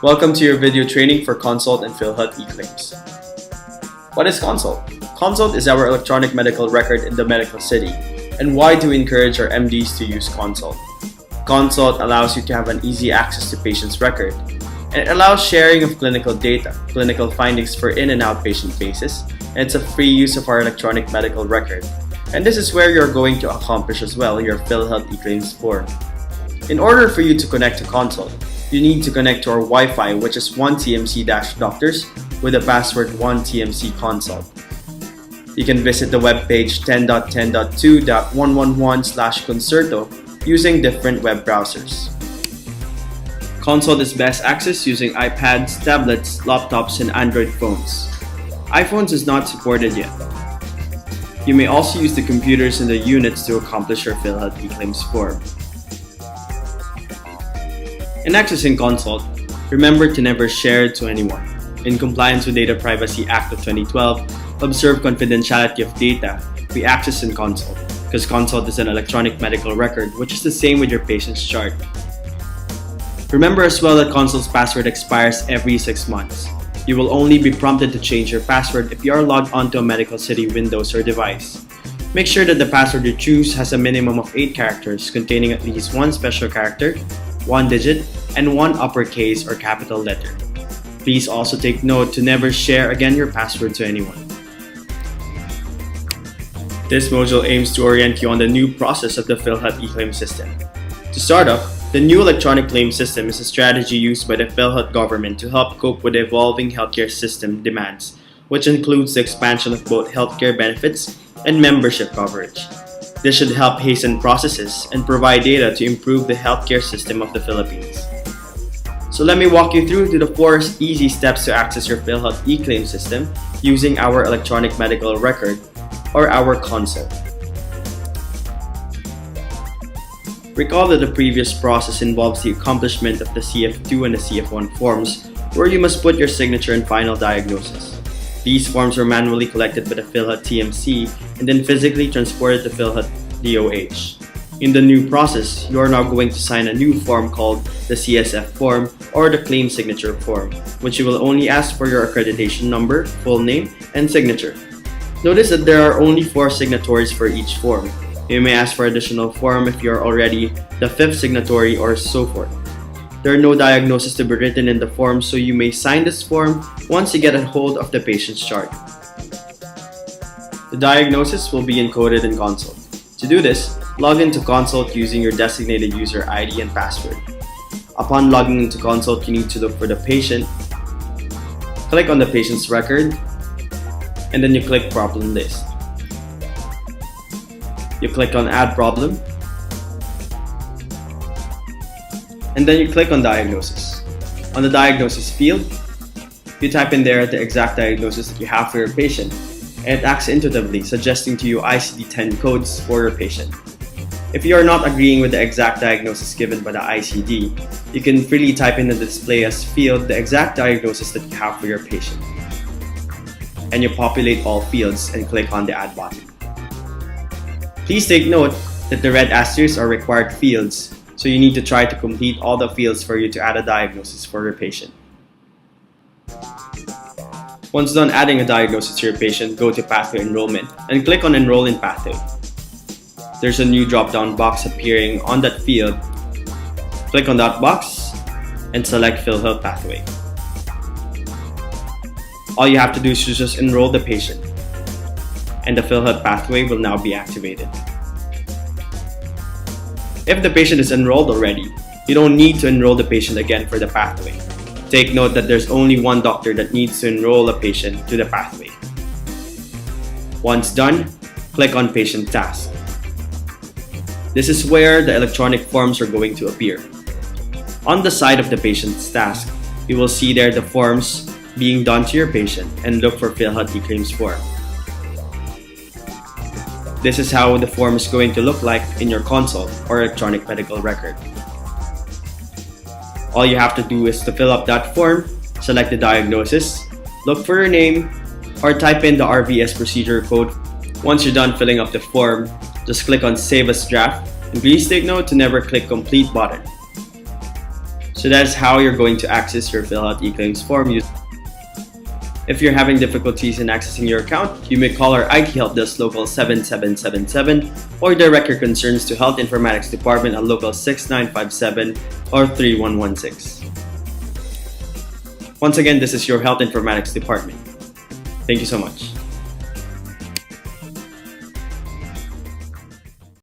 Welcome to your video training for Consult and Philhealth eClaims. What is Consult? Consult is our electronic medical record in the medical city. And why do we encourage our MDs to use Consult? Consult allows you to have an easy access to patient's record, and it allows sharing of clinical data, clinical findings for in and outpatient basis, and it's a free use of our electronic medical record. And this is where you're going to accomplish as well your Philhealth eClaims form. In order for you to connect to Consult, you need to connect to our Wi-Fi, which is 1TMC-Doctors with the password 1TMC-Consult. You can visit the webpage 10.10.2.111/concerto using different web browsers. Consult is best accessed using iPads, tablets, laptops, and Android phones. iPhones is not supported yet. You may also use the computers in the units to accomplish your Philhealth eClaims form. In accessing Consult, remember to never share it to anyone. In compliance with Data Privacy Act of 2012, observe confidentiality of data we access in Consult, because Consult is an electronic medical record, which is the same with your patient's chart. Remember as well that Consult's password expires every 6 months. You will only be prompted to change your password if you are logged onto a Medical City Windows or device. Make sure that the password you choose has a minimum of 8 characters containing at least 1 special character, 1 digit, and 1 uppercase or capital letter. Please also take note to never share again your password to anyone. This module aims to orient you on the new process of the Philhealth eClaim system. To start off, the new electronic claim system is a strategy used by the Philhealth government to help cope with the evolving healthcare system demands, which includes the expansion of both healthcare benefits and membership coverage. This should help hasten processes and provide data to improve the healthcare system of the Philippines. So let me walk you through the 4 easy steps to access your Philhealth eClaim system using our electronic medical record or our Consult. Recall that the previous process involves the accomplishment of the CF2 and the CF1 forms, where you must put your signature and final diagnosis. These forms were manually collected by the Philhealth TMC and then physically transported to Philhealth DOH. In the new process, you are now going to sign a new form called the CSF form or the claim signature form, which you will only ask for your accreditation number, full name, and signature. Notice that there are only 4 signatories for each form. You may ask for additional form if you are already the 5th signatory or so forth. There are no diagnoses to be written in the form, so you may sign this form once you get a hold of the patient's chart. The diagnosis will be encoded in Consult. To do this, log into Consult using your designated user ID and password. Upon logging into Consult, you need to look for the patient, click on the patient's record, and then you click Problem List. You click on Add Problem, and then you click on Diagnosis. On the Diagnosis field, you type in there the exact diagnosis that you have for your patient, and it acts intuitively, suggesting to you ICD-10 codes for your patient. If you are not agreeing with the exact diagnosis given by the ICD, you can freely type in the Display As field the exact diagnosis that you have for your patient. And you populate all fields and click on the Add button. Please take note that the red asterisks are required fields, so you need to try to complete all the fields for you to add a diagnosis for your patient. Once done adding a diagnosis to your patient, go to Pathway Enrollment and click on Enroll in Pathway. There's a new drop-down box appearing on that field. Click on that box and select Philhealth Pathway. All you have to do is just enroll the patient, and the Philhealth pathway will now be activated. If the patient is enrolled already, you don't need to enroll the patient again for the pathway. Take note that there's only one doctor that needs to enroll a patient to the pathway. Once done, click on Patient Task. This is where the electronic forms are going to appear. On the side of the patient's task, you will see there the forms being done to your patient, and look for Philhealth eClaims form. This is how the form is going to look like in your Consult or electronic medical record. All you have to do is to fill up that form, select the diagnosis, look for your name, or type in the RVS procedure code. Once you're done filling up the form, just click on Save as Draft, and please take note to never click Complete button. So that's how you're going to access your Philhealth eClaims form. If you're having difficulties in accessing your account, you may call our IT Help Desk Local 7777 or direct your concerns to Health Informatics Department at Local 6957 or 3116. Once again, this is your Health Informatics Department. Thank you so much.